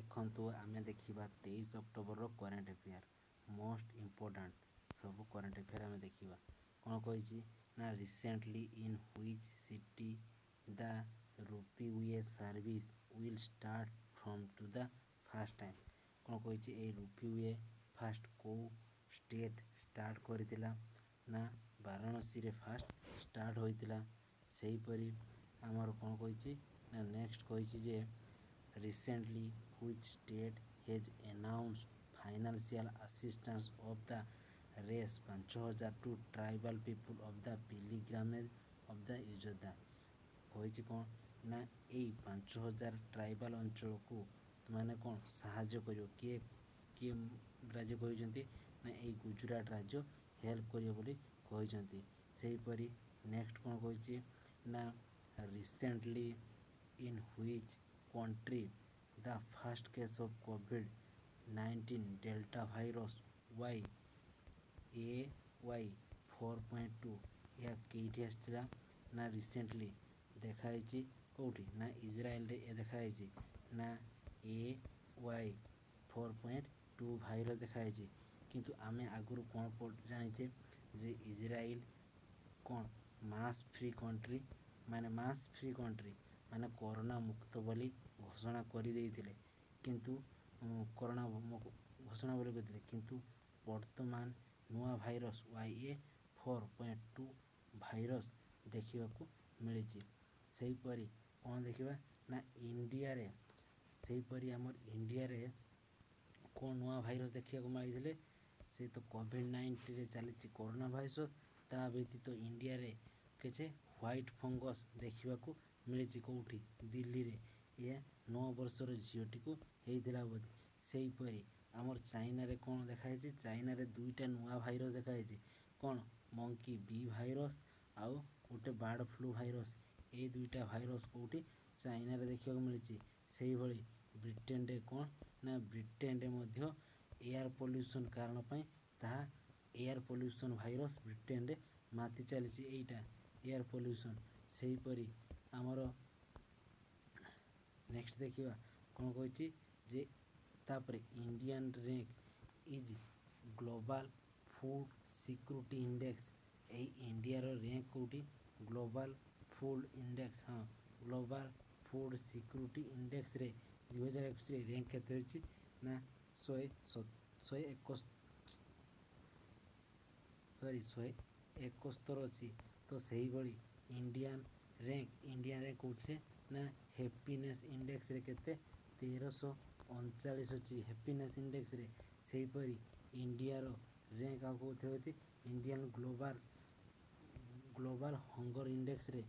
ଦେଖନ୍ତୁ ଆମେ ଦେଖିବା 23 ଅକ୍ଟୋବରର କରେଣ୍ଟ ଆଫେୟାର୍ ମୋଷ୍ଟ ଇମ୍ପୋର୍ଟାଣ୍ଟ ସବୁ କରେଣ୍ଟ ଆଫେୟାର୍ ଆମେ ଦେଖିବା। କ'ଣ କହିଛି ନା recently in which city the ropeway service will start from to the first time. କ'ଣ କହିଛି ଏଇ ରୁପିୱେ ଫାର୍ଷ୍ଟ କେଉଁ ଷ୍ଟେଟ୍ ଷ୍ଟାର୍ଟ କରିଥିଲା ନା ବାରାଣସୀରେ ଫାର୍ଷ୍ଟ ଷ୍ଟାର୍ଟ ହୋଇଥିଲା। ସେହିପରି ଆମର କ'ଣ କହିଛି ନା ନେକ୍ସଟ କହିଛି ଯେ recently which state has announced financial assistance of the race 5000 to tribal people of the pilgrimage of the Ajodhya। କହିଛି କ'ଣ ନା ଏଇ 5000 ଟ୍ରାଇବାଲ ଅଞ୍ଚଳକୁ ମାନେ କ'ଣ ସାହାଯ୍ୟ କରିବ। କିଏ କିଏ ରାଜ୍ୟ କହିଛନ୍ତି ନା ଏଇ ଗୁଜୁରାଟ ରାଜ୍ୟ ହେଲ୍ପ କରିବ ବୋଲି କହିଛନ୍ତି। ସେହିପରି ନେକ୍ସଟ କ'ଣ କହିଛି ନା recently in which country the first case of COVID-19 Delta virus AY4.2 ଏହା କେଇଠି ଆସିଥିଲା ନା ରିସେଣ୍ଟଲି ଦେଖାଯାଇଛି କେଉଁଠି ନା ଇସ୍ରାଏଲରେ ଦେଖାଯାଇଛି ନା AY4.2 ଭାଇରସ୍ ଦେଖାଯାଇଛି। କିନ୍ତୁ ଆମେ ଆଗରୁ କ'ଣ ଜାଣିଛେ ଯେ ଇସ୍ରାଏଲ କ'ଣ ମାସ୍ ଫ୍ରି କଣ୍ଟ୍ରି ମାନେ କରୋନା ମୁକ୍ତ ବୋଲି ଘୋଷଣା କରିଦେଇଥିଲେ। କିନ୍ତୁ କରୋନା ଘୋଷଣା ବୋଲି କହିଥିଲେ କିନ୍ତୁ ବର୍ତ୍ତମାନ ନୂଆ ଭାଇରସ୍ YA4.2 ଭାଇରସ୍ ଦେଖିବାକୁ ମିଳିଛି। ସେହିପରି କ'ଣ ଦେଖିବା ନା ଇଣ୍ଡିଆରେ ସେହିପରି ଆମର ଇଣ୍ଡିଆରେ କ'ଣ ନୂଆ ଭାଇରସ୍ ଦେଖିବାକୁ ମିଳିଥିଲେ ସେ ତ କୋଭିଡ-19ରେ ଚାଲିଛି କରୋନା ଭାଇରସ୍। ତା ବ୍ୟତୀତ ଇଣ୍ଡିଆରେ କିଛି ହ୍ୱାଇଟ୍ ଫଙ୍ଗସ୍ ଦେଖିବାକୁ ମିଳିଛି କେଉଁଠି ଦିଲ୍ଲୀରେ। ଏହା 9 ବର୍ଷର ଝିଅଟିକୁ ହେଇଥିଲା ବୋଧେ। ସେହିପରି ଆମର ଚାଇନାରେ କ'ଣ ଦେଖାଯାଇଛି ଚାଇନାରେ ଦୁଇଟା ନୂଆ ଭାଇରସ୍ ଦେଖାଯାଇଛି କ'ଣ ମଙ୍କି ବି ଭାଇରସ୍ ଆଉ ଗୋଟେ ବାର୍ଡ଼ ଫ୍ଲୁ ଭାଇରସ୍। ଏଇ ଦୁଇଟା ଭାଇରସ୍ କେଉଁଠି ଚାଇନାରେ ଦେଖିବାକୁ ମିଳିଛି। ସେହିଭଳି ବ୍ରିଟେନରେ କ'ଣ ନା ବ୍ରିଟେନରେ ମଧ୍ୟ ଏୟାର ପଲ୍ୟୁସନ୍ କାରଣ ପାଇଁ ତାହା ଏୟାର ପଲ୍ୟୁସନ୍ ଭାଇରସ୍ ବ୍ରିଟେନରେ ମାତି ଚାଲିଛି ଏଇଟା ଏୟାର ପଲ୍ୟୁସନ୍। ସେହିପରି ଆମର ନେକ୍ସଟ ଦେଖିବା କ'ଣ କହିଛି ଯେ ତାପରେ Indian rank is global food security index. ଏଇ ଇଣ୍ଡିଆର ର୍ୟାଙ୍କ କେଉଁଠି ଗ୍ଲୋବାଲ୍ ଫୁଡ୍ ଇଣ୍ଡେକ୍ସ। ହଁ ଗ୍ଲୋବାଲ୍ ଫୁଡ୍ ସିକ୍ୟୁରିଟି ଇଣ୍ଡେକ୍ସରେ 2021ରେ ର୍ୟାଙ୍କ କେତେ ରହିଛି ନା 171 ଅଛି। ତ ସେହିଭଳି ଇଣ୍ଡିଆନ୍ ର୍ୟାଙ୍କ କେଉଁଥିରେ ନା ହ୍ୟାପିନେସ୍ ଇଣ୍ଡେକ୍ସରେ କେତେ 1339 ଅଛି ହ୍ୟାପିନେସ୍ ଇଣ୍ଡେକ୍ସରେ। ସେହିପରି ଇଣ୍ଡିଆର ର୍ୟାଙ୍କ ଆଉ କେଉଁଥିରେ ଅଛି ଇଣ୍ଡିଆନ୍ ଗ୍ଲୋବାଲ୍ ହଙ୍ଗର ଇଣ୍ଡେକ୍ସରେ।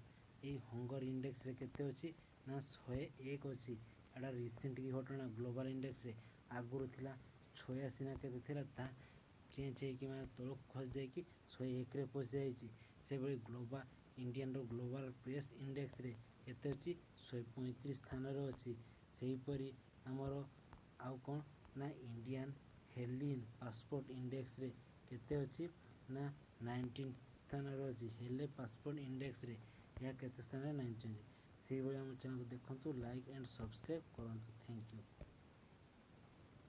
ଏଇ ହଙ୍ଗର ଇଣ୍ଡେକ୍ସରେ କେତେ ଅଛି ନା 101 ଅଛି। ଏଇଟା ରିସେଣ୍ଟ ଘଟଣା ଗ୍ଲୋବାଲ୍ ଇଣ୍ଡେକ୍ସରେ ଆଗରୁ ଥିଲା 86 ନା କେତେ ଥିଲା ତାହା ଚେଞ୍ଜ ହେଇକି ମାନେ ତଳକୁ ଖସି ଯାଇକି 101ରେ ପଶିଯାଇଛି। ସେଭଳି ଇଣ୍ଡିଆନର ଗ୍ଲୋବାଲ୍ ପ୍ରେସ୍ ଇଣ୍ଡେକ୍ସରେ କେତେ ଅଛି 135 ସ୍ଥାନରେ ଅଛି। ସେହିପରି ଆମର ଆଉ କ'ଣ ନା ଇଣ୍ଡିଆନ୍ ହେଲିନ୍ ପାସପୋର୍ଟ ଇଣ୍ଡେକ୍ସରେ କେତେ ଅଛି ନା 19 ସ୍ଥାନରେ ଅଛି। ହେଲେ ପାସପୋର୍ଟ ଇଣ୍ଡେକ୍ସରେ ଏହା କେତେ ସ୍ଥାନରେ 19 ଅଛି। ସେହିଭଳି ଆମ ଚ୍ୟାନେଲକୁ ଦେଖନ୍ତୁ ଲାଇକ୍ ଆଣ୍ଡ ସବସ୍କ୍ରାଇବ୍ କରନ୍ତୁ। Thank you.